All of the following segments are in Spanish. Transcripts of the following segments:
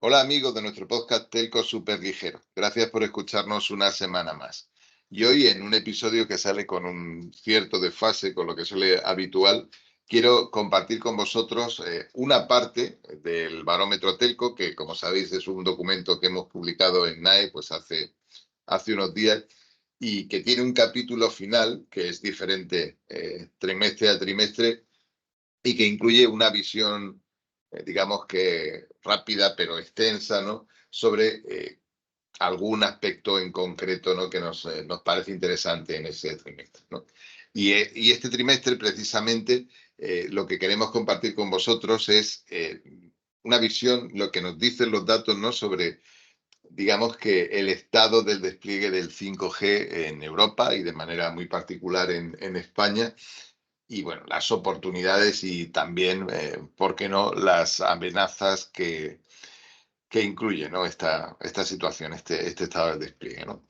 Hola amigos de nuestro podcast Telco Super Ligero. Gracias por escucharnos una semana más. Y hoy en un episodio que sale con un cierto desfase con lo que suele habitual, quiero compartir con vosotros una parte del barómetro Telco, que como sabéis es un documento que hemos publicado en NAE pues hace unos días y que tiene un capítulo final que es diferente trimestre a trimestre y que incluye una visión, digamos que rápida pero extensa, ¿no? Sobre algún aspecto en concreto, ¿no? Que nos parece interesante en ese trimestre, ¿no? Y este trimestre, precisamente, lo que queremos compartir con vosotros es una visión, lo que nos dicen los datos, ¿no? Sobre, digamos que el estado del despliegue del 5G en Europa y de manera muy particular en España y bueno, las oportunidades y también, ¿por qué no?, las amenazas que incluye, ¿no?, esta situación, este estado de despliegue, ¿no?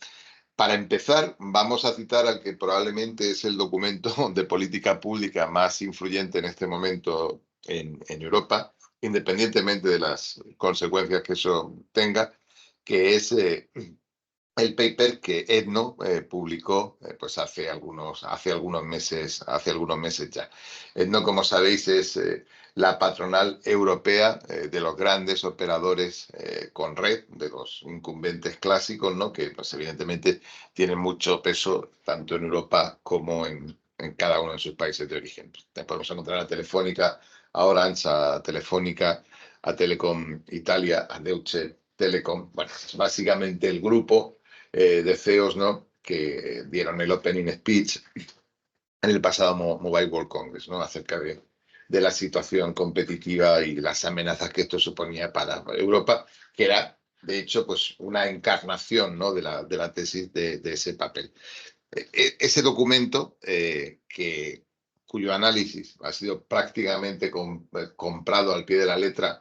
Para empezar, vamos a citar al que probablemente es el documento de política pública más influyente en este momento en Europa, independientemente de las consecuencias que eso tenga, que es el paper que ETNO publicó pues hace algunos meses ya. ETNO, como sabéis, es la patronal europea de los grandes operadores con red, de los incumbentes clásicos, ¿no? Que pues, evidentemente tienen mucho peso tanto en Europa como en cada uno de sus países de origen. Podemos encontrar a Telefónica, a Orange, a Telefónica, a Telecom Italia, a Deutsche Telekom. Bueno, es básicamente el grupo de CEOs, ¿no?, que dieron el opening speech en el pasado Mobile World Congress, ¿no?, acerca de la situación competitiva y las amenazas que esto suponía para Europa, que era, de hecho, pues una encarnación, ¿no?, de la tesis de ese papel. Ese documento, cuyo análisis ha sido prácticamente comprado al pie de la letra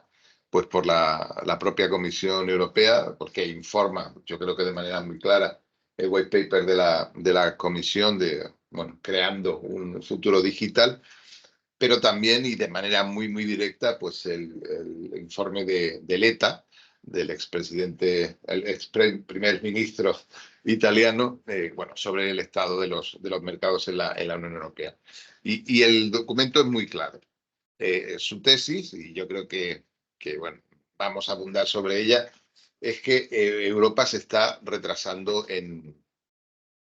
pues por la propia Comisión Europea, porque informa, yo creo que de manera muy clara, el white paper de la Comisión bueno, creando un futuro digital, pero también y de manera muy directa, pues el informe del ETA, del expresidente, el ex primer ministro italiano, bueno, sobre el estado de los mercados en la Unión Europea. Y el documento es muy claro. Su tesis, y yo creo que, bueno, vamos a abundar sobre ella, es que Europa se está retrasando en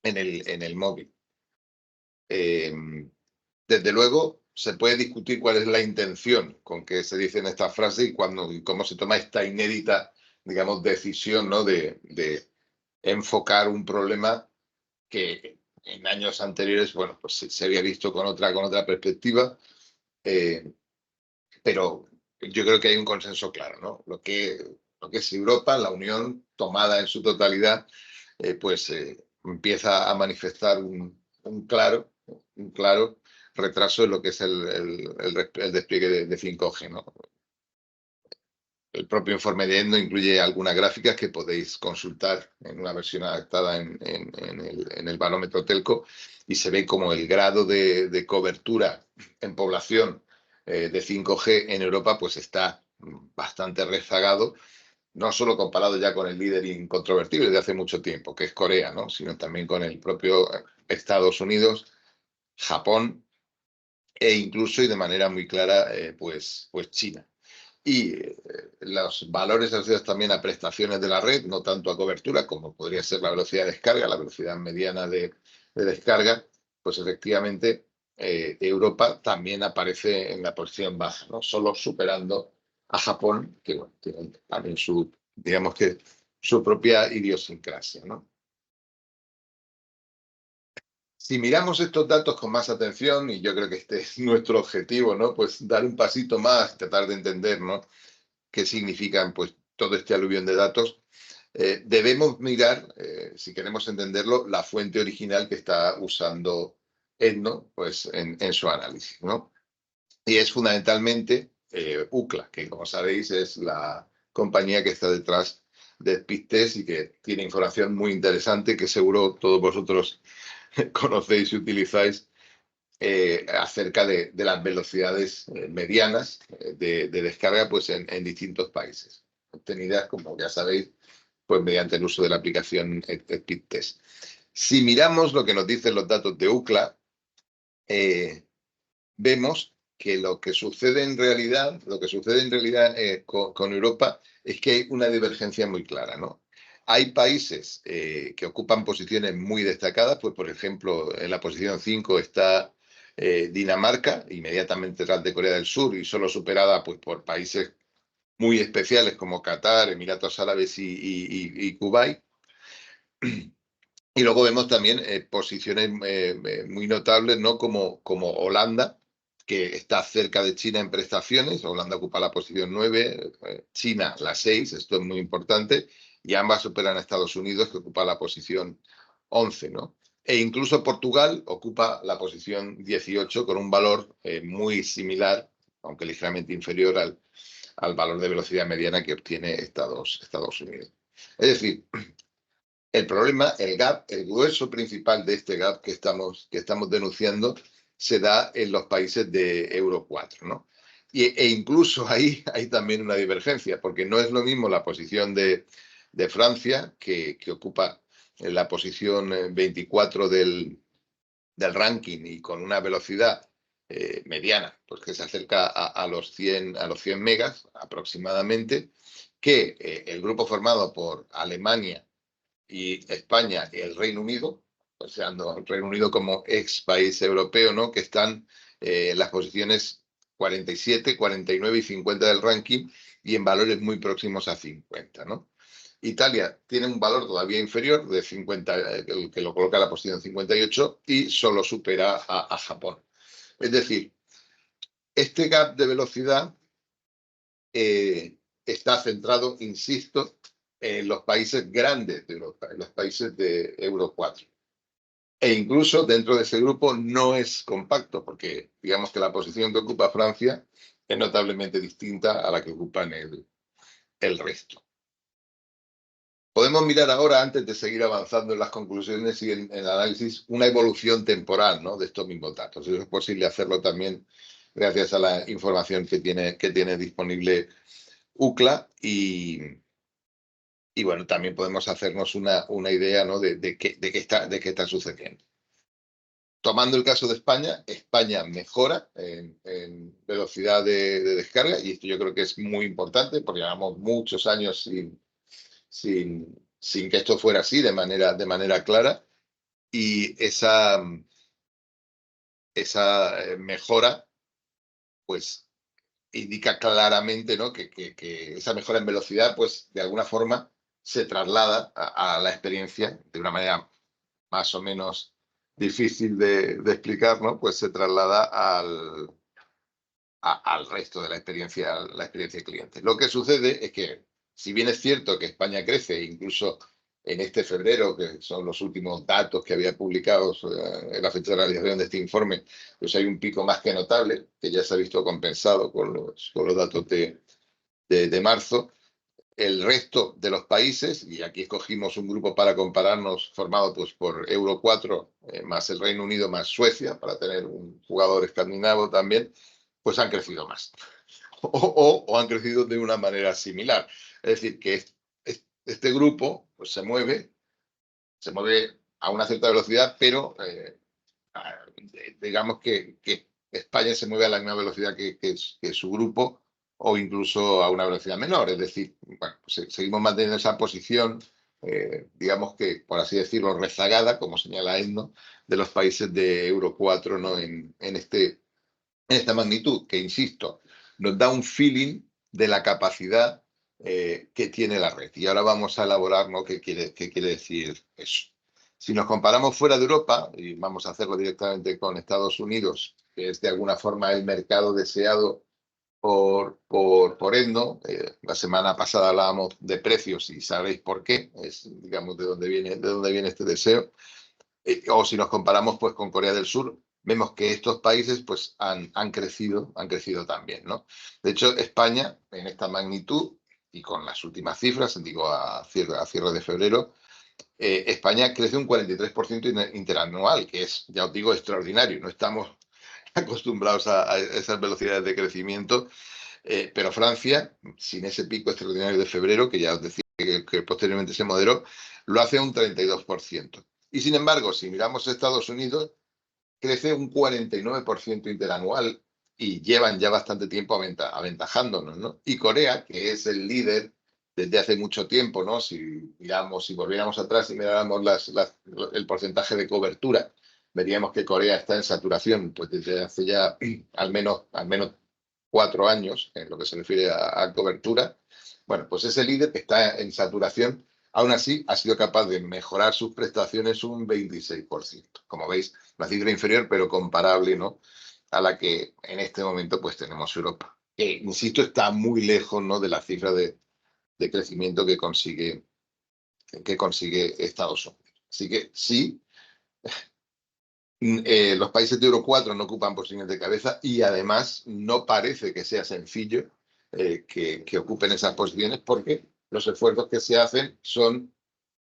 el móvil. Desde luego, se puede discutir cuál es la intención con que se dice en esta frase y cómo se toma esta inédita, digamos, decisión, ¿no?, de enfocar un problema que en años anteriores, bueno, pues se había visto con otra perspectiva, pero yo creo que hay un consenso claro, ¿no? Lo que es Europa, la Unión tomada en su totalidad, pues empieza a manifestar un claro retraso en lo que es el despliegue de 5G, ¿no? El propio informe de ENDO incluye algunas gráficas que podéis consultar en una versión adaptada en el barómetro Telco y se ve como el grado de cobertura en población de 5G en Europa pues está bastante rezagado, no solo comparado ya con el líder incontrovertible de hace mucho tiempo, que es Corea, ¿no?, sino también con el propio Estados Unidos, Japón e incluso y de manera muy clara pues China. Y los valores asociados también a prestaciones de la red, no tanto a cobertura, como podría ser la velocidad de descarga, la velocidad mediana de descarga, pues efectivamente Europa también aparece en la posición baja, ¿no?, solo superando a Japón, que bueno, tiene también digamos que su propia idiosincrasia, ¿no? Si miramos estos datos con más atención, y yo creo que este es nuestro objetivo, ¿no?, pues dar un pasito más, tratar de entender, ¿no?, qué significan pues todo este aluvión de datos, debemos mirar, si queremos entenderlo, la fuente original que está usando ETNO pues, en su análisis, ¿no? Y es fundamentalmente UCLA, que como sabéis es la compañía que está detrás de Speedtest y que tiene información muy interesante que seguro todos vosotros conocéis y utilizáis acerca de las velocidades medianas de descarga pues, en distintos países. obtenidas, como ya sabéis, pues mediante el uso de la aplicación Speedtest. Si miramos lo que nos dicen los datos de UCLA, vemos que lo que sucede en realidad, con Europa es que hay una divergencia muy clara, ¿no? Hay países que ocupan posiciones muy destacadas, pues por ejemplo, en la posición 5 está Dinamarca, inmediatamente tras de Corea del Sur y solo superada pues, por países muy especiales como Qatar, Emiratos Árabes y Kuwait. Y luego vemos también posiciones muy notables, ¿no? Como Holanda, que está cerca de China en prestaciones. Holanda ocupa la posición 9, China la 6, esto es muy importante, y ambas superan a Estados Unidos, que ocupa la posición 11, ¿no? E incluso Portugal ocupa la posición 18 con un valor muy similar, aunque ligeramente inferior al valor de velocidad mediana que obtiene Estados Unidos. Es decir, el problema, el gap, el grueso principal de este gap que estamos denunciando se da en los países de Euro 4, ¿no? E incluso ahí hay también una divergencia, porque no es lo mismo la posición de Francia, que ocupa la posición 24 del ranking y con una velocidad mediana, pues que se acerca a los 100 megas aproximadamente, que el grupo formado por Alemania y España y el Reino Unido, considerando el Reino Unido como ex país europeo, ¿no? Que están en las posiciones 47, 49 y 50 del ranking y en valores muy próximos a 50, ¿no? Italia tiene un valor todavía inferior de 50, que lo coloca en la posición 58 y solo supera a Japón. Es decir, este gap de velocidad está centrado, insisto, en los países grandes de Europa, en los países de Euro 4. E incluso dentro de ese grupo no es compacto, porque digamos que la posición que ocupa Francia es notablemente distinta a la que ocupan el resto. Podemos mirar ahora, antes de seguir avanzando en las conclusiones y en el análisis, una evolución temporal, ¿no? De estos mismos datos. Eso es posible hacerlo también gracias a la información que tiene disponible UCLA y bueno, también podemos hacernos una idea, ¿no? de qué está sucediendo. Tomando el caso de España, España mejora en velocidad de descarga y esto yo creo que es muy importante porque llevamos muchos años sin que esto fuera así de manera clara y esa mejora pues indica claramente, ¿no? que esa mejora en velocidad pues de alguna forma se traslada a la experiencia de una manera más o menos difícil de explicar, ¿no? Pues se traslada al resto de la experiencia cliente. Lo que sucede es que, si bien es cierto que España crece, incluso en este febrero, que son los últimos datos que había publicado en la fecha de realización de este informe, pues hay un pico más que notable, que ya se ha visto compensado con los datos de marzo. El resto de los países, y aquí escogimos un grupo para compararnos, formado pues, por Euro 4, más el Reino Unido, más Suecia, para tener un jugador escandinavo también, pues han crecido más. O han crecido de una manera similar. Es decir, que este grupo pues, se mueve a una cierta velocidad, pero digamos que España se mueve a la misma velocidad que su grupo o incluso a una velocidad menor. Es decir, bueno, pues seguimos manteniendo esa posición, digamos que, por así decirlo, rezagada, como señala ENDO, de los países de Euro 4, ¿no? en esta magnitud, que, insisto, nos da un feeling de la capacidad que tiene la red. Y ahora vamos a elaborar, ¿no? qué quiere decir eso. Si nos comparamos fuera de Europa, y vamos a hacerlo directamente con Estados Unidos, que es de alguna forma el mercado deseado por ENDO, la semana pasada hablábamos de precios y sabéis por qué, es, digamos, de dónde viene este deseo. O si nos comparamos pues, con Corea del Sur, vemos que estos países pues, han crecido también, ¿no? De hecho, España, en esta magnitud, y con las últimas cifras, digo a cierre de febrero, España crece un 43% interanual, que es, ya os digo, extraordinario. No estamos acostumbrados a esas velocidades de crecimiento. Pero Francia, sin ese pico extraordinario de febrero, que ya os decía que posteriormente se moderó, lo hace un 32%. Y sin embargo, si miramos Estados Unidos, crece un 49% interanual y llevan ya bastante tiempo aventajándonos, ¿no? Y Corea, que es el líder desde hace mucho tiempo, ¿no? Si miramos, si volviéramos atrás y miráramos el porcentaje de cobertura, veríamos que Corea está en saturación, pues desde hace ya al menos 4 años, en lo que se refiere a cobertura. Bueno, pues ese líder que está en saturación, aún así ha sido capaz de mejorar sus prestaciones un 26%. Como veis, una cifra inferior, pero comparable, ¿no?, a la que en este momento pues tenemos Europa, que, insisto, está muy lejos, ¿no?, de la cifra de crecimiento que consigue Estados Unidos. Así que sí, los países de Euro 4 no ocupan posiciones de cabeza y además no parece que sea sencillo que ocupen esas posiciones, porque los esfuerzos que se hacen son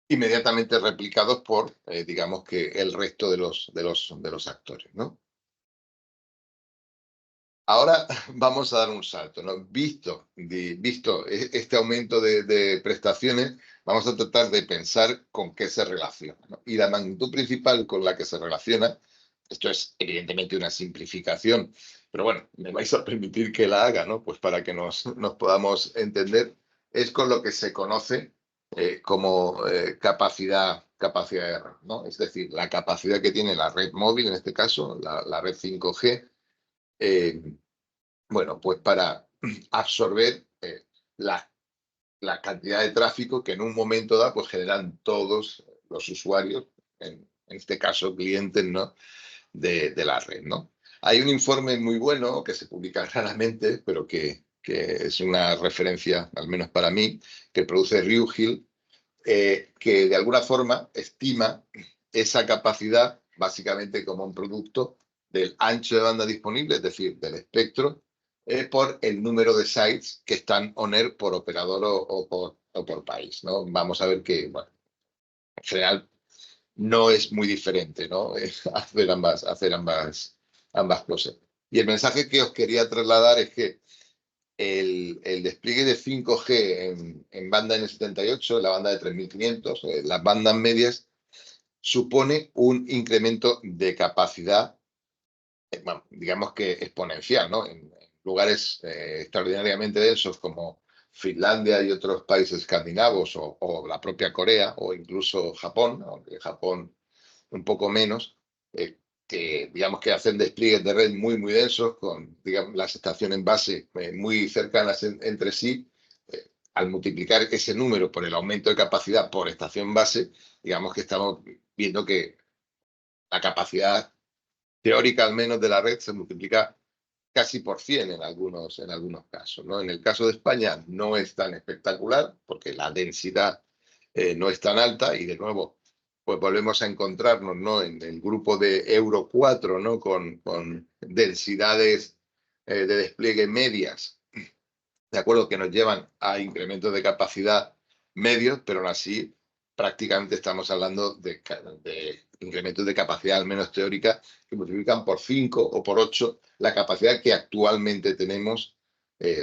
inmediatamente replicados por, digamos, que el resto de los actores, ¿no? Ahora vamos a dar un salto, ¿no? Visto este aumento de prestaciones, vamos a tratar de pensar con qué se relaciona, ¿no? Y la magnitud principal con la que se relaciona, esto es evidentemente una simplificación, pero bueno, me vais a permitir que la haga, ¿no? Pues para que nos podamos entender, es con lo que se conoce como capacidad de red, ¿no? Es decir, la capacidad que tiene la red móvil, en este caso, la red 5G, bueno, pues para absorber la cantidad de tráfico que en un momento dado pues generan todos los usuarios, en este caso clientes, ¿no?, de la red, ¿no? Hay un informe muy bueno que se publica raramente, pero que es una referencia, al menos para mí, que produce Ryuhill, que de alguna forma estima esa capacidad básicamente como un producto del ancho de banda disponible, es decir, del espectro, por el número de sites que están on air por operador o por país, ¿no? Vamos a ver que, bueno, en general no es muy diferente, ¿no? Hacer ambas cosas. Y el mensaje que os quería trasladar es que el despliegue de 5G en banda N78, la banda de 3500, las bandas medias, supone un incremento de capacidad, bueno, digamos que exponencial, ¿no? En lugares extraordinariamente densos como Finlandia y otros países escandinavos, o la propia Corea, o incluso Japón, aunque Japón un poco menos, que digamos que hacen despliegues de red muy, muy densos, con, digamos, las estaciones base muy cercanas entre sí. Al multiplicar ese número por el aumento de capacidad por estación base, digamos que estamos viendo que la capacidad teórica, al menos, de la red se multiplica casi por 100 en algunos casos, ¿no? En el caso de España no es tan espectacular porque la densidad no es tan alta, y de nuevo pues volvemos a encontrarnos, ¿no?, en el grupo de Euro 4, ¿no?, con densidades de despliegue medias, de acuerdo, que nos llevan a incrementos de capacidad medios, pero aún así prácticamente estamos hablando de incrementos de capacidad, al menos teórica, que multiplican por 5 o por 8 la capacidad que actualmente tenemos,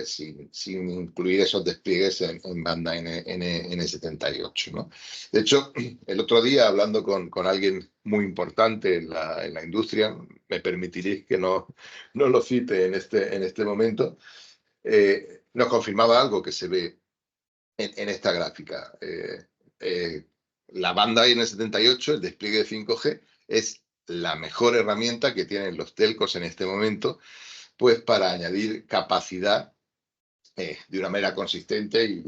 sin incluir esos despliegues en banda N78, ¿no? De hecho, el otro día, hablando con alguien muy importante en la industria, me permitiréis que no lo cite en este momento, nos confirmaba algo que se ve en esta gráfica. La banda N78, el despliegue de 5G, es la mejor herramienta que tienen los telcos en este momento, pues para añadir capacidad de una manera consistente y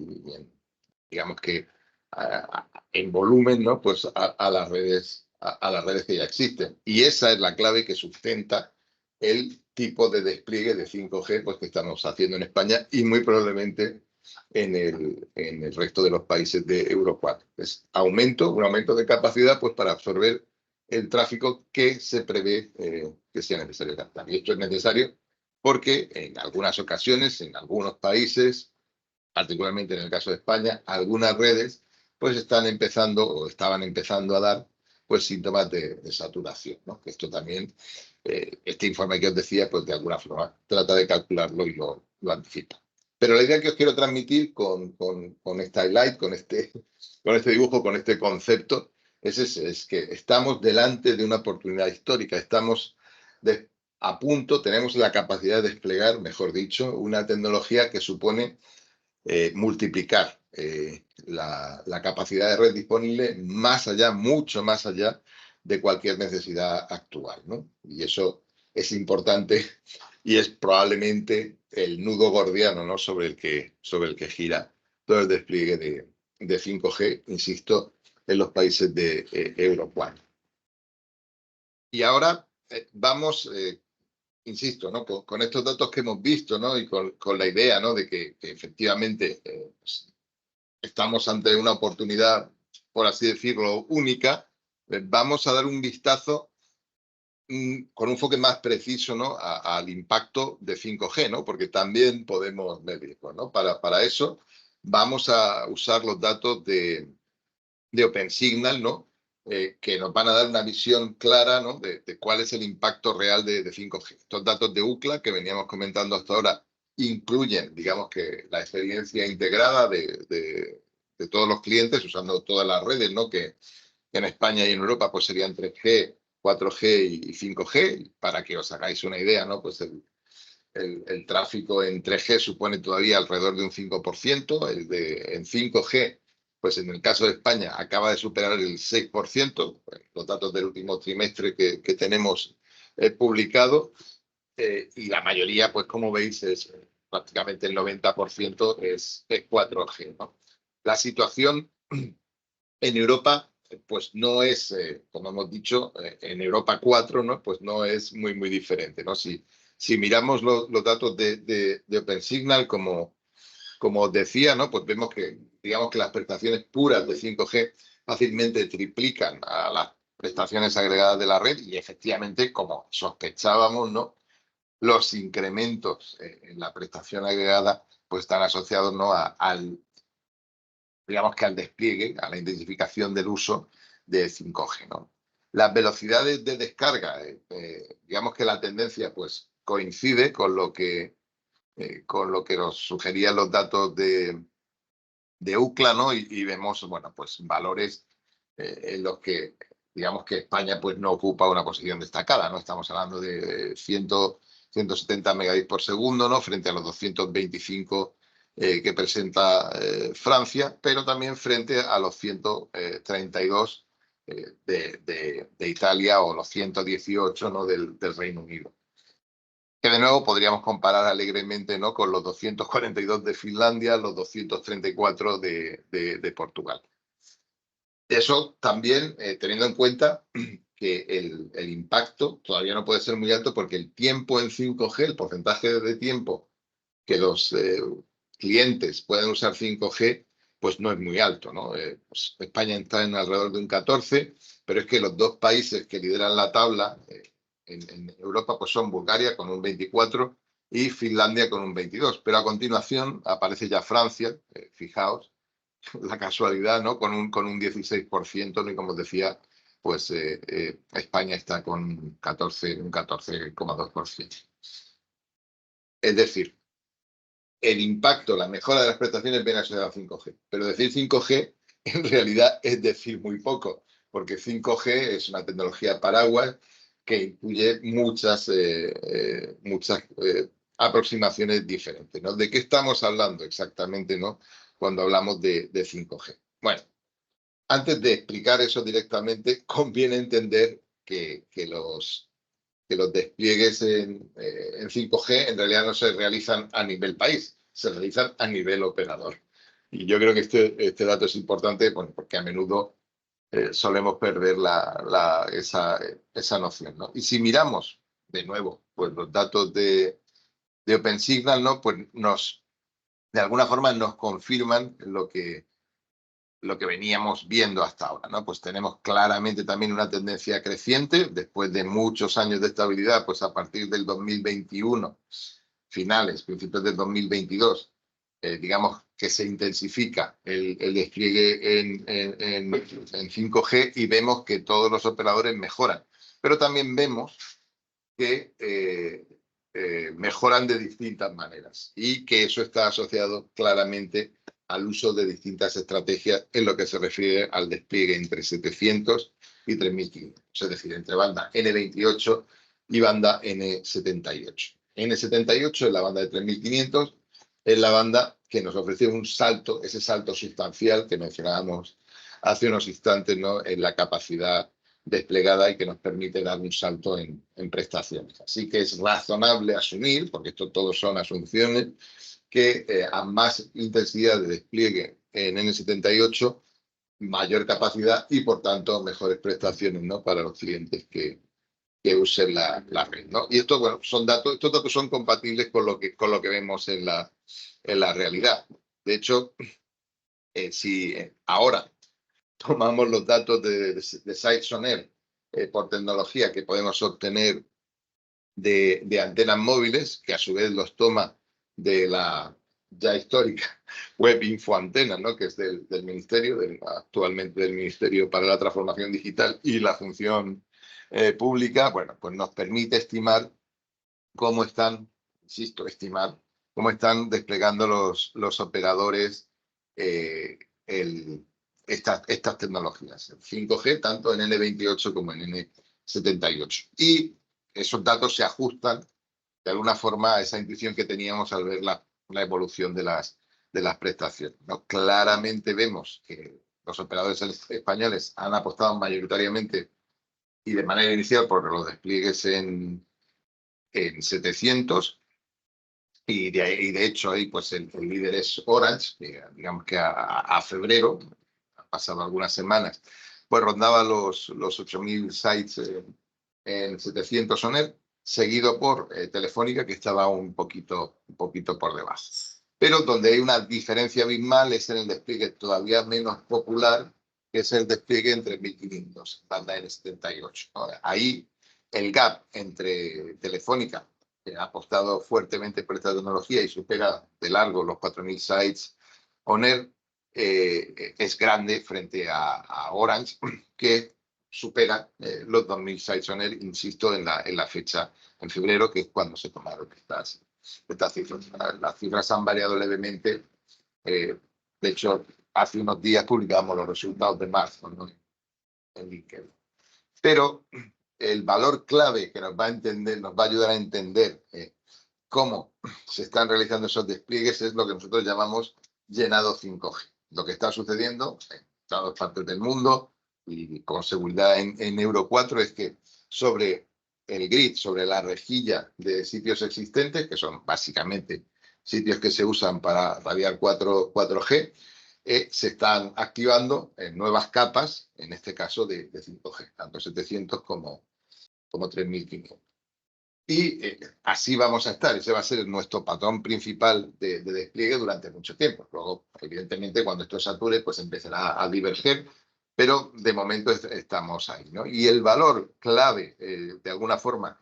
digamos que en volumen, ¿no?, pues a las redes que ya existen. Y esa es la clave que sustenta el tipo de despliegue de 5G pues, que estamos haciendo en España y muy probablemente en el resto de los países de Euro 4. Es un aumento de capacidad pues, para absorber el tráfico que se prevé que sea necesario captar. Y esto es necesario porque en algunas ocasiones, en algunos países, particularmente en el caso de España, algunas redes pues están empezando o estaban empezando a dar pues síntomas de saturación, ¿no? Que esto también, este informe que os decía, pues de alguna forma trata de calcularlo lo anticipa. Pero la idea que os quiero transmitir con esta highlight, con este dibujo, con este concepto, es que estamos delante de una oportunidad histórica. Estamos a punto, tenemos la capacidad de desplegar, mejor dicho, una tecnología que supone multiplicar la capacidad de red disponible más allá, mucho más allá de cualquier necesidad actual, ¿no? Y eso es importante y es probablemente el nudo gordiano, ¿no? sobre el que gira todo el despliegue de 5G, insisto, en los países de Europa. Y ahora vamos, insisto, ¿no? Con estos datos que hemos visto, ¿no? Y con la idea, ¿no? de que efectivamente pues, estamos ante una oportunidad, por así decirlo, única, vamos a dar un vistazo con un enfoque más preciso, ¿no? al impacto de 5G, ¿no? Porque también podemos medirlo, ¿no? Para eso vamos a usar los datos de OpenSignal, ¿no? Que nos van a dar una visión clara, ¿no? de cuál es el impacto real de 5G. Estos datos de UCLA que veníamos comentando hasta ahora incluyen, digamos que la experiencia integrada de todos los clientes usando todas las redes, ¿no? que en España y en Europa pues serían 3G, 4G y 5G. Para que os hagáis una idea, ¿no? Pues el tráfico en 3G supone todavía alrededor de un 5%, en 5G, pues en el caso de España acaba de superar el 6%, los datos del último trimestre que tenemos publicado, y la mayoría, pues como veis, es prácticamente el 90% es 4G, ¿no? La situación en Europa, pues no es, como hemos dicho, en Europa 4, ¿no? Pues no es muy diferente, ¿no? Si miramos los datos de OpenSignal, como os decía, ¿no? Pues vemos que, digamos que las prestaciones puras de 5G fácilmente triplican a las prestaciones agregadas de la red y efectivamente, como sospechábamos, ¿no? Los incrementos en la prestación agregada pues están asociados, ¿no? digamos que al despliegue, a la intensificación del uso de 5G, ¿no? Las velocidades de descarga, digamos que la tendencia pues coincide con lo que nos sugerían los datos de UCLA, ¿no? Y vemos, bueno, pues valores en los que, digamos que España pues no ocupa una posición destacada, ¿no? Estamos hablando de 170 megabits por segundo, ¿no? Frente a los 225 que presenta Francia, pero también frente a los 132 de Italia o los 118, ¿no? del Reino Unido. Que de nuevo podríamos comparar alegremente, ¿no? con los 242 de Finlandia, los 234 de Portugal. Eso también teniendo en cuenta que el impacto todavía no puede ser muy alto porque el tiempo en 5G, el porcentaje de tiempo que los clientes pueden usar 5G, pues no es muy alto, ¿no? Pues España está en alrededor de un 14, pero es que los dos países que lideran la tabla en Europa pues son Bulgaria con un 24 y Finlandia con un 22. Pero a continuación aparece ya Francia, fijaos, la casualidad, ¿no? Con un 16%, ¿no? Y como os decía, pues España está con un 14,2%. Es decir, el impacto, la mejora de las prestaciones viene asociada a 5G. Pero decir 5G en realidad es decir muy poco, porque 5G es una tecnología paraguas que incluye muchas aproximaciones diferentes, ¿no? ¿De qué estamos hablando exactamente, ¿no? Cuando hablamos de 5G? Bueno, antes de explicar eso directamente, conviene entender que los despliegues en 5G en realidad no se realizan a nivel país, se realizan a nivel operador. Y yo creo que este dato es importante, bueno, porque a menudo solemos perder esa noción, ¿no? Y si miramos, de nuevo, pues los datos de OpenSignal, ¿no? Pues de alguna forma nos confirman lo que veníamos viendo hasta ahora, ¿no? Pues tenemos claramente también una tendencia creciente después de muchos años de estabilidad, pues a partir del 2021, finales, principios del 2022, digamos que se intensifica el despliegue en 5G y vemos que todos los operadores mejoran. Pero también vemos que mejoran de distintas maneras y que eso está asociado claramente al uso de distintas estrategias en lo que se refiere al despliegue entre 700 y 3500, es decir, entre banda N28 y banda N78. N78 es la banda de 3500, es la banda que nos ofrece un salto, ese salto sustancial que mencionábamos hace unos instantes, ¿no?, en la capacidad desplegada y que nos permite dar un salto en prestaciones. Así que es razonable asumir, porque esto todo son asunciones, que a más intensidad de despliegue en N78, mayor capacidad y, por tanto, mejores prestaciones, ¿no?, para los clientes que usen la red, ¿no? Y esto, bueno, son datos, estos datos son compatibles con lo que vemos en la realidad. De hecho, si ahora tomamos los datos de Sites On Air por tecnología que podemos obtener de antenas móviles, que a su vez los toma de la ya histórica web Infoantena, ¿no?, que es del Ministerio, actualmente del Ministerio para la Transformación Digital y la Función Pública, bueno, pues nos permite estimar cómo están, insisto, estimar cómo están desplegando los operadores estas tecnologías, el 5G, tanto en N28 como en N78. Y esos datos se ajustan de alguna forma a esa intuición que teníamos al ver la evolución de las prestaciones, ¿no? Claramente vemos que los operadores españoles han apostado mayoritariamente y de manera inicial por los despliegues en 700, y de hecho ahí pues el líder es Orange, digamos que a febrero, han pasado algunas semanas, pues rondaba los 8.000 sites en 700 ONER, seguido por Telefónica, que estaba un poquito por debajo. Pero donde hay una diferencia abismal es en el despliegue todavía menos popular, que es el despliegue entre 1500, banda N78. Ahí el gap entre Telefónica, que ha apostado fuertemente por esta tecnología y supera de largo los 4.000 sites ONER, es grande frente a Orange, que supera los 2.000 sites ONER, insisto, en la fecha, en febrero, que es cuando se tomaron estas cifras. Las cifras han variado levemente. De hecho, hace unos días publicamos los resultados de marzo, ¿no?, en LinkedIn. Pero el valor clave que nos va a ayudar a entender cómo se están realizando esos despliegues es lo que nosotros llamamos llenado 5G. Lo que está sucediendo en todas partes del mundo y con seguridad en Euro 4 es que sobre el grid, sobre la rejilla de sitios existentes, que son básicamente sitios que se usan para radiar 4G, se están activando nuevas capas, en este caso de 5G, tanto 700 como 3.500. Y así vamos a estar. Ese va a ser nuestro patrón principal de despliegue durante mucho tiempo. Luego, evidentemente, cuando esto sature, pues empezará a diverger, pero de momento estamos ahí, ¿no? Y el valor clave, de alguna forma,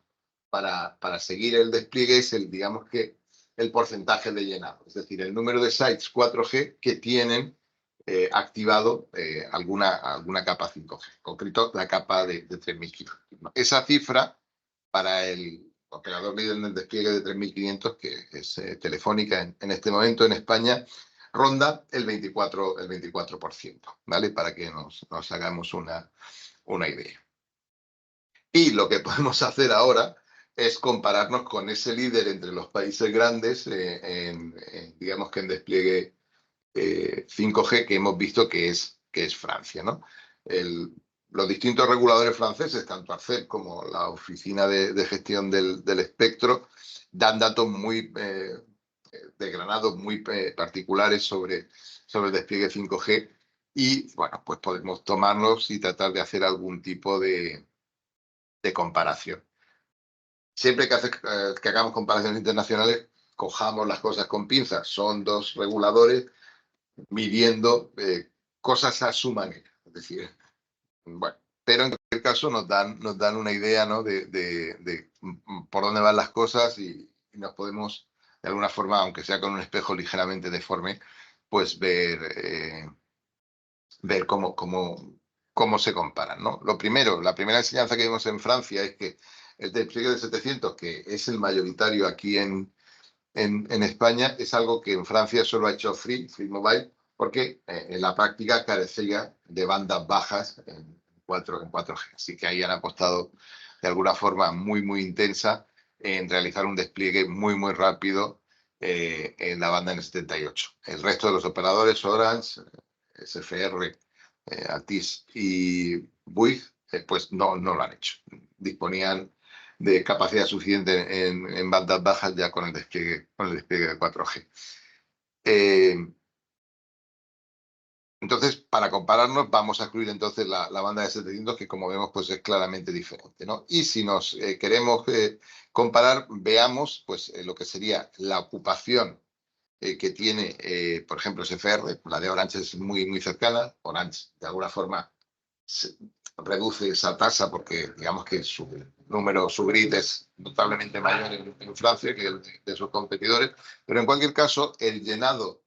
para seguir el despliegue es digamos que el porcentaje de llenado, es decir, el número de sites 4G que tienen activado alguna capa 5G, en concreto la capa de 3.500. Esa cifra para el operador líder en el despliegue de 3.500, que es Telefónica en este momento en España, ronda el 24%, ¿vale? Para que nos hagamos una idea. Y lo que podemos hacer ahora es compararnos con ese líder entre los países grandes, digamos que en despliegue 5G, que hemos visto que es Francia, ¿no? Los distintos reguladores franceses, tanto ARCEP como la Oficina de Gestión del Espectro, dan datos muy desgranados, muy particulares sobre el despliegue 5G y, bueno, pues podemos tomarlos y tratar de hacer algún tipo de comparación. Siempre que hagamos comparaciones internacionales, cojamos las cosas con pinzas. Son dos reguladores midiendo cosas a su manera. Es decir, bueno, pero en cualquier caso nos dan una idea, ¿no?, de por dónde van las cosas y nos podemos, de alguna forma, aunque sea con un espejo ligeramente deforme, pues ver cómo se comparan, ¿no? La primera enseñanza que vimos en Francia es que el despliegue de 700, que es el mayoritario aquí en España, es algo que en Francia solo ha hecho Free Mobile, porque en la práctica carecía de bandas bajas en 4G. Así que ahí han apostado de alguna forma muy, muy intensa en realizar un despliegue muy, muy rápido en la banda N78. El resto de los operadores, Orange, SFR, Altis y Bouygues, pues no lo han hecho. Disponían de capacidad suficiente en bandas bajas ya con el despliegue de 4G. Entonces, para compararnos, vamos a excluir entonces la banda de 700, que como vemos, pues es claramente diferente, ¿no? Y si nos queremos comparar, veamos pues lo que sería la ocupación que tiene, por ejemplo, SFR. La de Orange es muy, muy cercana. Orange, de alguna forma, reduce esa tasa porque digamos que su grid es notablemente mayor en Francia que el de sus competidores, pero en cualquier caso el llenado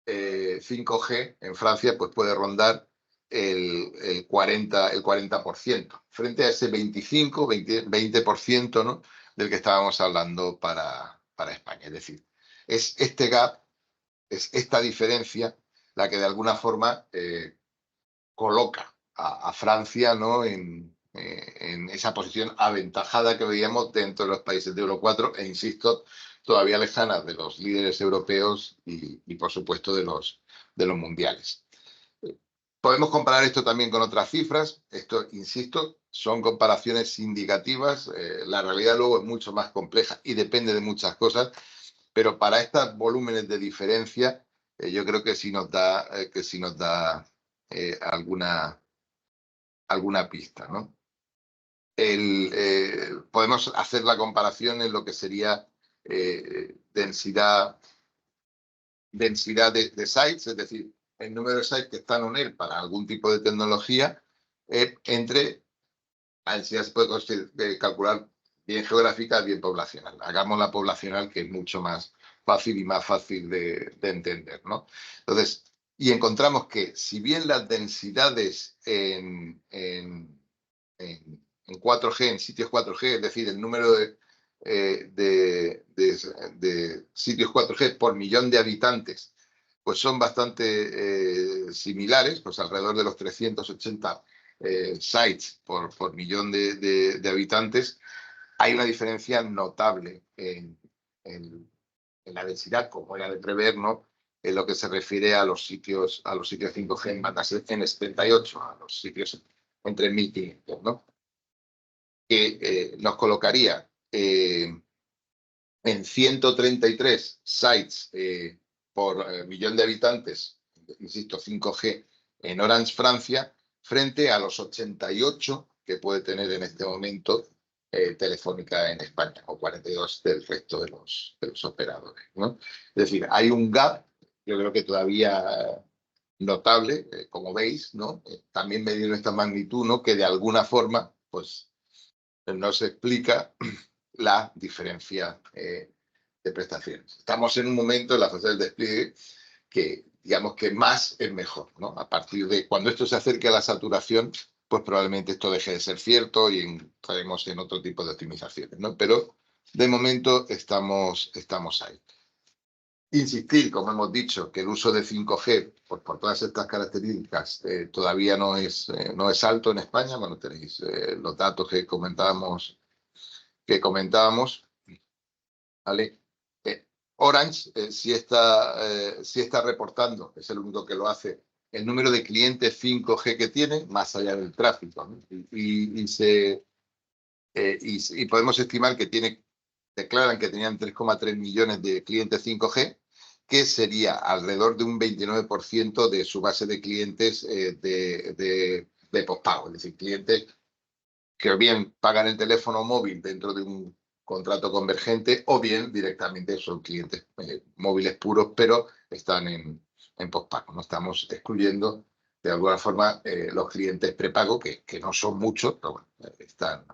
5G en Francia pues puede rondar el 40%, frente a ese 20%, ¿no?, del que estábamos hablando para España. Es decir, es este gap, es esta diferencia la que de alguna forma coloca a Francia, ¿no?, en esa posición aventajada que veíamos dentro de los países de Euro 4 e, insisto, todavía lejana de los líderes europeos y por supuesto, de los mundiales. Podemos comparar esto también con otras cifras. Esto, insisto, son comparaciones indicativas. La realidad luego es mucho más compleja y depende de muchas cosas, pero para estos volúmenes de diferencia, yo creo que sí nos da, alguna pista, ¿no? Podemos hacer la comparación en lo que sería densidad de sites, es decir, el número de sites que están on air para algún tipo de tecnología, entre, a ver si ya se puede calcular bien geográfica, bien poblacional. Hagamos la poblacional, que es mucho más fácil y más fácil de entender, ¿no? Entonces, y encontramos que si bien las densidades en 4G, en sitios 4G, es decir, el número de sitios 4G por millón de habitantes, pues son bastante similares, pues alrededor de los 380 sites por millón de habitantes. Hay una diferencia notable en la densidad, como era de prever, ¿no?, en lo que se refiere a los sitios 5G en bandas N78, a los sitios entre 1500, ¿no?, que nos colocaría en 133 sites por millón de habitantes, insisto, 5G en Orange Francia, frente a los 88 que puede tener en este momento Telefónica en España, o 42 del resto de los operadores, ¿no? Es decir, hay un gap, yo creo que todavía notable, como veis, ¿no? También medido esta magnitud, ¿no?, que de alguna forma, pues, nos explica la diferencia de prestaciones. Estamos en un momento en la fase del despliegue que, digamos, que más es mejor, ¿no? A partir de cuando esto se acerque a la saturación, pues probablemente esto deje de ser cierto y entraremos en otro tipo de optimizaciones, ¿no? Pero de momento estamos ahí. Insistir, como hemos dicho, que el uso de 5G, pues por todas estas características, todavía no es alto en España. Bueno, tenéis los datos que comentábamos, ¿vale? Orange sí está reportando, es el único que lo hace, el número de clientes 5G que tiene, más allá del tráfico, ¿no? Y podemos estimar que declaran que tenían 3,3 millones de clientes 5G, que sería alrededor de un 29% de su base de clientes de pospago, es decir, clientes que o bien pagan el teléfono móvil dentro de un contrato convergente, o bien directamente son clientes móviles puros, pero están en pospago. No estamos excluyendo de alguna forma los clientes prepago, que no son muchos, pero bueno, están.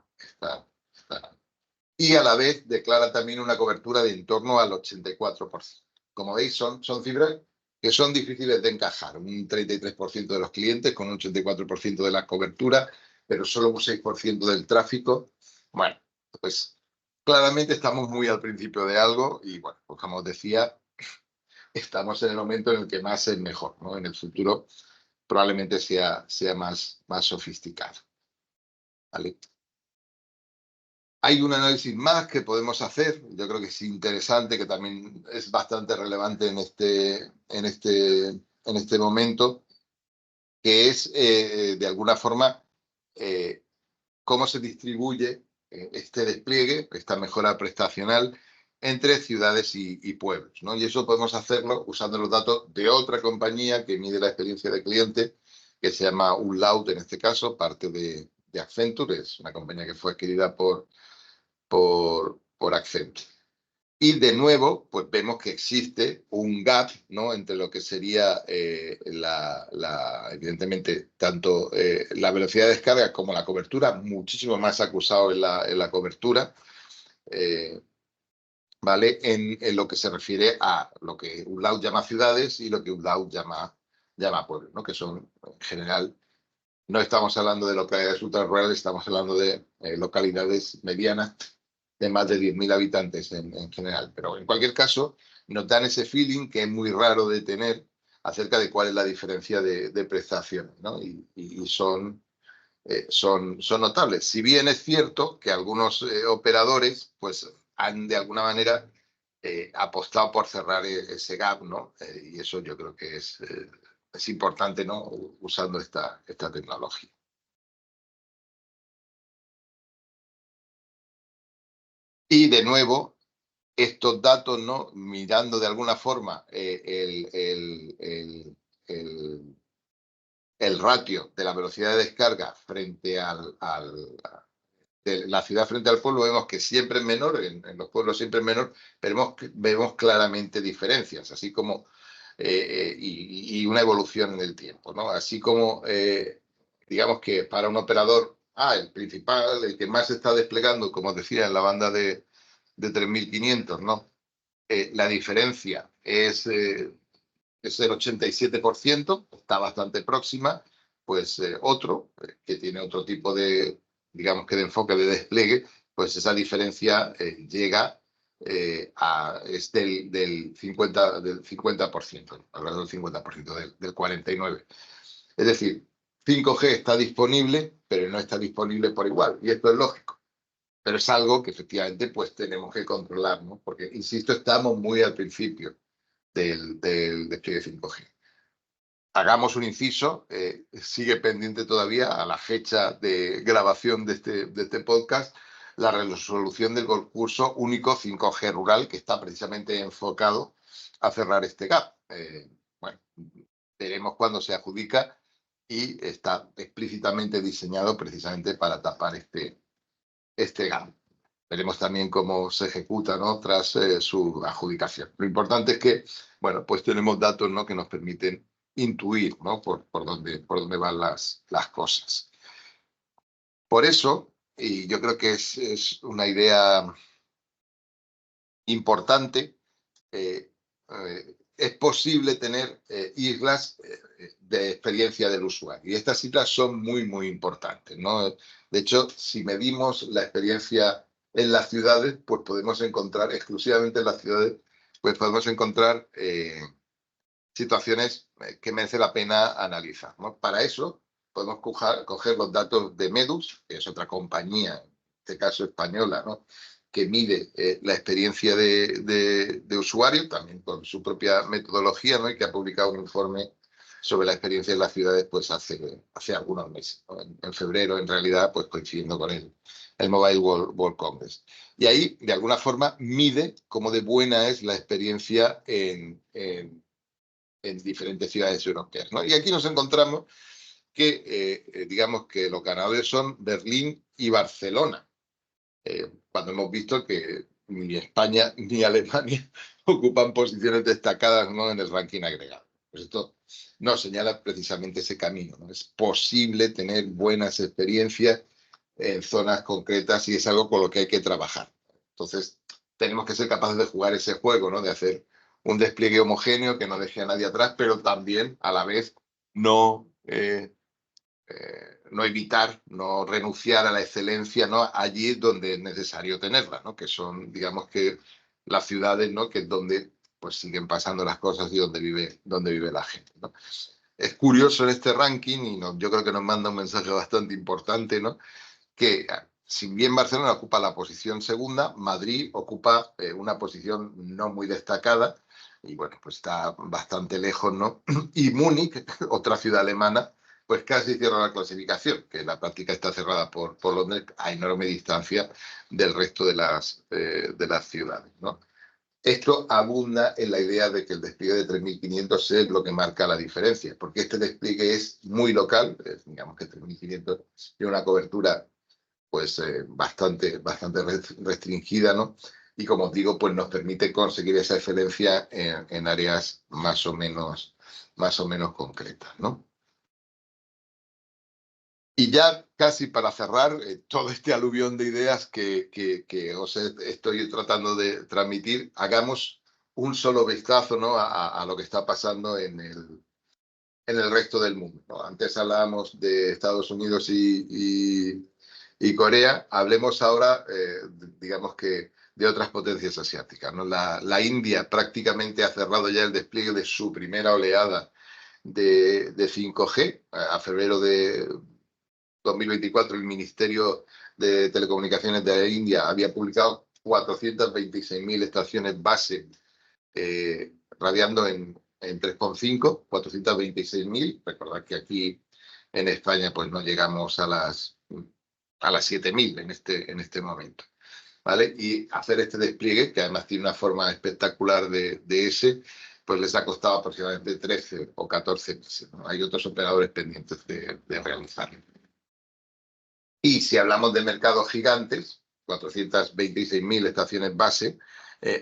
Y a la vez declara también una cobertura de en torno al 84%. Como veis, son cifras que son difíciles de encajar. Un 33% de los clientes con un 84% de la cobertura, pero solo un 6% del tráfico. Bueno, Pues claramente estamos muy al principio de algo y, bueno, pues como os decía, estamos en el momento en el que más es mejor, ¿no? En el futuro probablemente sea más sofisticado, ¿vale? Hay un análisis más que podemos hacer, yo creo que es interesante, que también es bastante relevante en este momento, que es, de alguna forma, eh, cómo se distribuye este despliegue, esta mejora prestacional entre ciudades y pueblos, ¿no? Y eso podemos hacerlo usando los datos de otra compañía que mide la experiencia de cliente, que se llama Umlaut en este caso, parte de Accenture, es una compañía que fue adquirida por Accenture. Y de nuevo, pues vemos que existe un gap, ¿no? Entre lo que sería evidentemente, tanto la velocidad de descarga como la cobertura, muchísimo más acusado en la cobertura, eh, ¿vale? En lo que se refiere a lo que Umlaut llama ciudades y lo que Umlaut llama pueblos, ¿no? Que son, en general, no estamos hablando de localidades ultrarrurales, estamos hablando de localidades medianas de más de 10.000 habitantes en general. Pero en cualquier caso, nos dan ese feeling que es muy raro de tener acerca de cuál es la diferencia de prestaciones, ¿no? Y son notables. Si bien es cierto que algunos operadores pues, han de alguna manera apostado por cerrar ese gap, ¿no? Y eso yo creo que es importante, ¿no? Usando esta tecnología. Y de nuevo, estos datos, ¿no? Mirando de alguna forma el ratio de la velocidad de descarga frente de la ciudad frente al pueblo, vemos que siempre es menor, en los pueblos siempre es menor, pero vemos claramente diferencias, así como y una evolución en el tiempo, ¿no? Así como, digamos que para un operador, el principal, el que más se está desplegando, como os decía, en la banda de 3.500, ¿no? La diferencia es el 87%, está bastante próxima, pues otro, que tiene otro tipo de, digamos que de enfoque de despliegue, pues esa diferencia llega es del 50%, alrededor del 50%, del 49%. Es decir, 5G está disponible, pero no está disponible por igual, y esto es lógico. Pero es algo que efectivamente pues tenemos que controlar, ¿no? Porque, insisto, estamos muy al principio del despliegue 5G. Hagamos un inciso, sigue pendiente todavía a la fecha de grabación de este podcast la resolución del concurso único 5G rural, que está precisamente enfocado a cerrar este gap. Bueno, veremos cuándo se adjudica y está explícitamente diseñado precisamente para tapar este gap. Veremos también cómo se ejecuta, ¿no? Tras su adjudicación. Lo importante es que, bueno, pues tenemos datos, ¿no? Que nos permiten intuir, ¿no? Por dónde van las cosas. Por eso, y yo creo que es una idea importante, es posible tener islas de experiencia del usuario. Y estas islas son muy importantes, ¿no? De hecho, si medimos la experiencia en las ciudades, pues podemos encontrar, exclusivamente en las ciudades, pues podemos encontrar situaciones que merece la pena analizar, ¿no? Para eso podemos coger los datos de Medus, que es otra compañía, en este caso española, ¿no? Que mide la experiencia de usuario, también con su propia metodología, ¿no? Y que ha publicado un informe sobre la experiencia en las ciudades pues hace algunos meses, ¿no? En febrero, en realidad, pues coincidiendo con el Mobile World Congress. Y ahí, de alguna forma, mide cómo de buena es la experiencia en diferentes ciudades europeas, ¿no? Y aquí nos encontramos que, digamos que los ganadores son Berlín y Barcelona, cuando hemos visto que ni España ni Alemania ocupan posiciones destacadas, ¿no? En el ranking agregado. Pues esto nos señala precisamente ese camino, ¿no? Es posible tener buenas experiencias en zonas concretas y es algo con lo que hay que trabajar. Entonces, tenemos que ser capaces de jugar ese juego, ¿no? De hacer un despliegue homogéneo que no deje a nadie atrás, pero también, a la vez, no no evitar, no renunciar a la excelencia, ¿no? Allí donde es necesario tenerla, ¿no? Que son, digamos que las ciudades, ¿no? Que es donde pues siguen pasando las cosas y donde vive la gente, ¿no? Es curioso en este ranking y yo creo que nos manda un mensaje bastante importante, ¿no? Que si bien Barcelona ocupa la posición segunda, Madrid ocupa una posición no muy destacada y bueno, pues está bastante lejos, ¿no? Y Múnich, otra ciudad alemana, pues casi cierra la clasificación, que en la práctica está cerrada por Londres a enorme distancia del resto de las ciudades, ¿no? Esto abunda en la idea de que el despliegue de 3.500 es lo que marca la diferencia, porque este despliegue es muy local, digamos que 3.500 tiene una cobertura pues bastante restringida, ¿no? Y como os digo, pues nos permite conseguir esa excelencia en áreas más o menos concretas, ¿no? Y ya casi para cerrar todo este aluvión de ideas que os estoy tratando de transmitir, hagamos un solo vistazo, ¿no? a lo que está pasando en el resto del mundo, ¿no? Antes hablábamos de Estados Unidos y Corea, hablemos ahora, digamos que, de otras potencias asiáticas, ¿no? La India prácticamente ha cerrado ya el despliegue de su primera oleada de 5G. A febrero de 2024 el Ministerio de Telecomunicaciones de la India había publicado 426.000 estaciones base radiando en 3,5, 426.000. Recordad que aquí en España pues no llegamos a las 7.000 en este momento, ¿vale? Y hacer este despliegue, que además tiene una forma espectacular de ese, pues les ha costado aproximadamente 13 o 14 meses, ¿no? Hay otros operadores pendientes de realizarlo. Y si hablamos de mercados gigantes, 426.000 estaciones base,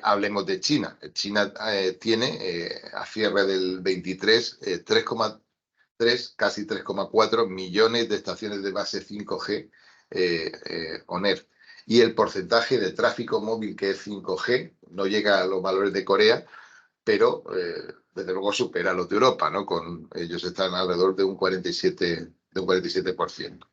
hablemos de China. China tiene a cierre del 23 3,3, casi 3,4 millones de estaciones de base 5G ONER. Y el porcentaje de tráfico móvil que es 5G no llega a los valores de Corea, pero desde luego supera a los de Europa, ¿no? Ellos están alrededor de un 47%.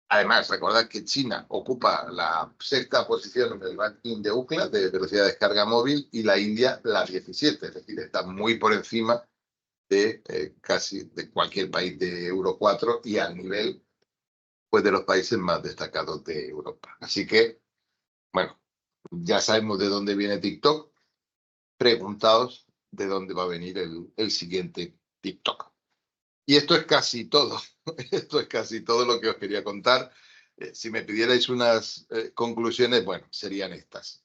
Además, recordad que China ocupa la sexta posición en el ranking de UCLA, de velocidad de descarga móvil, y la India la 17, es decir, está muy por encima de casi de cualquier país de Euro 4 y al nivel pues, de los países más destacados de Europa. Así que, bueno, ya sabemos de dónde viene TikTok. Preguntaos de dónde va a venir el siguiente TikTok. Y esto es casi todo. Esto es casi todo lo que os quería contar. Si me pidierais unas conclusiones, bueno, serían estas.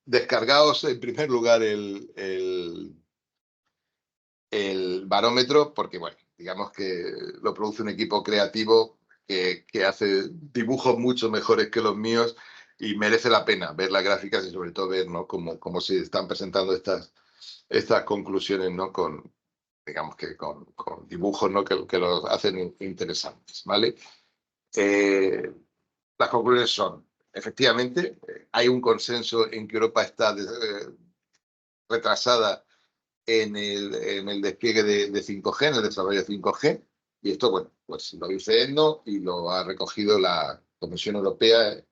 Descargaos en primer lugar el barómetro, porque, bueno, digamos que lo produce un equipo creativo que hace dibujos mucho mejores que los míos y merece la pena ver las gráficas y sobre todo ver, ¿no? cómo se están presentando estas conclusiones, ¿no? Digamos que con dibujos, ¿no? que los hacen interesantes, ¿vale? Las conclusiones son, efectivamente, hay un consenso en que Europa está retrasada en el despliegue de 5G, en el desarrollo de 5G, y esto, bueno, pues lo dice ENNO y lo ha recogido la Comisión Europea,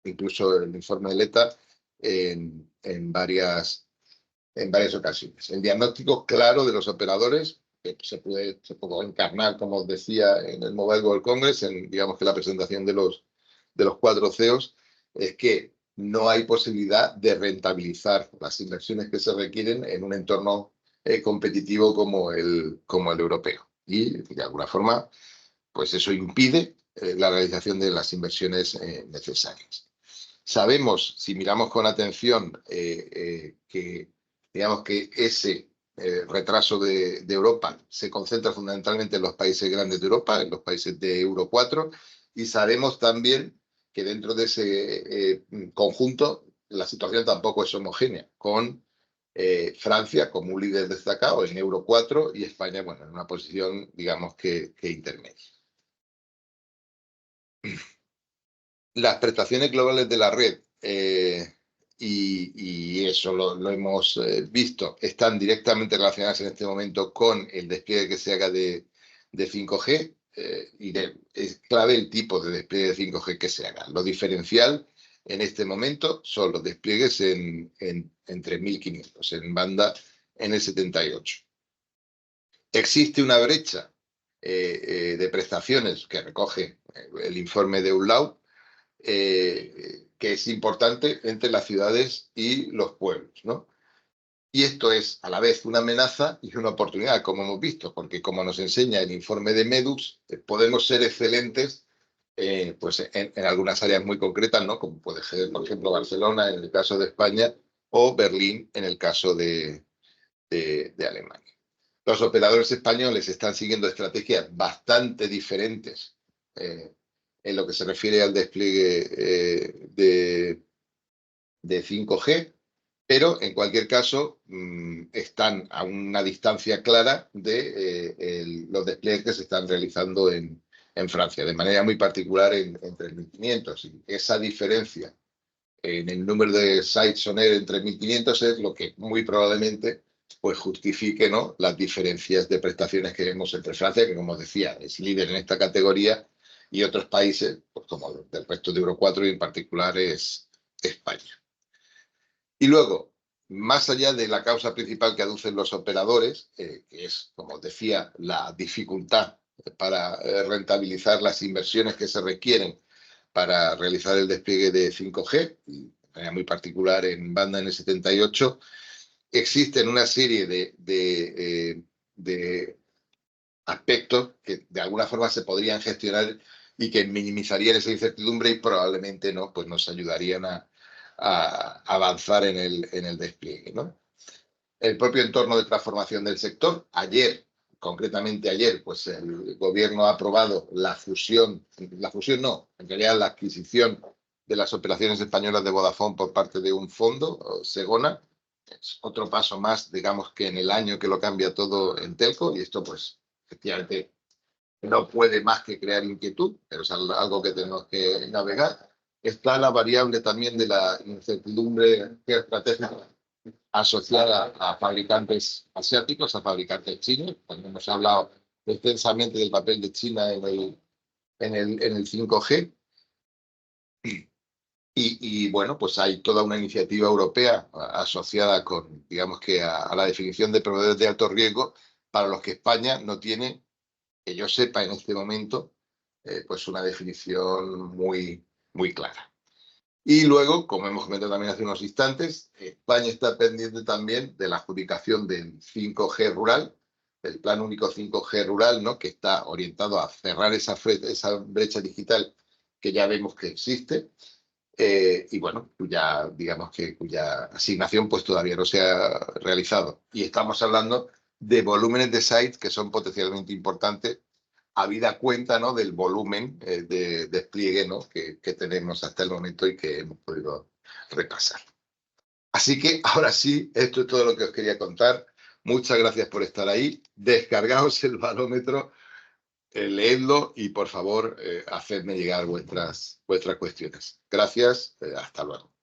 incluso el informe de ETA, en varias ocasiones. El diagnóstico claro de los operadores que se puede encarnar, como os decía, en el Mobile World Congress, digamos que la presentación de los 4 CEOs, es que no hay posibilidad de rentabilizar las inversiones que se requieren en un entorno competitivo como el europeo. Y, de alguna forma, pues eso impide la realización de las inversiones necesarias. Sabemos, si miramos con atención, que digamos que ese retraso de Europa se concentra fundamentalmente en los países grandes de Europa, en los países de Euro 4, y sabemos también que dentro de ese conjunto la situación tampoco es homogénea, con Francia como un líder destacado en Euro 4 y España, bueno, en una posición, digamos que intermedia. Las prestaciones globales de la red, y eso lo hemos visto, están directamente relacionadas en este momento con el despliegue que se haga de de 5G es clave el tipo de despliegue de 5G que se haga. Lo diferencial en este momento son los despliegues en 3.500, en banda N78. Existe una brecha de prestaciones que recoge el informe de UNLAW, que es importante entre las ciudades y los pueblos, ¿no? Y esto es a la vez una amenaza y una oportunidad, como hemos visto, porque como nos enseña el informe de MEDUX, podemos ser excelentes pues en algunas áreas muy concretas, ¿no? Como puede ser, por ejemplo, Barcelona en el caso de España o Berlín en el caso de Alemania. Los operadores españoles están siguiendo estrategias bastante diferentes en lo que se refiere al despliegue de 5G, pero en cualquier caso están a una distancia clara de los despliegues que se están realizando en Francia, de manera muy particular en 3.500. Y esa diferencia en el número de sites on air en 3.500 es lo que muy probablemente pues justifique, ¿no?, las diferencias de prestaciones que vemos entre Francia, que como decía es líder en esta categoría, y otros países, pues como del resto de Euro 4 y en particular es España. Y luego, más allá de la causa principal que aducen los operadores, que es, como decía, la dificultad para rentabilizar las inversiones que se requieren para realizar el despliegue de 5G, y de manera muy particular en banda N78, existen una serie de aspectos que de alguna forma se podrían gestionar y que minimizarían esa incertidumbre y probablemente no, pues nos ayudarían a avanzar en el despliegue, ¿no? El propio entorno de transformación del sector. Concretamente ayer, pues el gobierno ha aprobado la fusión no, en realidad la adquisición de las operaciones españolas de Vodafone por parte de un fondo, Segona. Es otro paso más, digamos, que en el año que lo cambia todo en Telco, y esto pues efectivamente no puede más que crear inquietud, pero es algo que tenemos que navegar. Está la variable también de la incertidumbre estratégica asociada a fabricantes asiáticos, a fabricantes chinos. Cuando hemos hablado extensamente del papel de China en el 5G. Y bueno, pues hay toda una iniciativa europea asociada con, digamos que a la definición de proveedores de alto riesgo, para los que España no tiene, que yo sepa en este momento, pues una definición muy, muy clara. Y luego, como hemos comentado también hace unos instantes, España está pendiente también de la adjudicación del 5G rural, el Plan Único 5G rural, ¿no?, que está orientado a cerrar esa brecha digital que ya vemos que existe. Y bueno, digamos que cuya asignación pues todavía no se ha realizado. Y estamos hablando de volúmenes de sites que son potencialmente importantes, habida cuenta, ¿no?, del volumen de despliegue, ¿no?, que tenemos hasta el momento y que hemos podido repasar. Así que ahora sí, esto es todo lo que os quería contar. Muchas gracias por estar ahí. Descargaos el barómetro, leedlo y por favor hacedme llegar vuestras cuestiones. Gracias, hasta luego.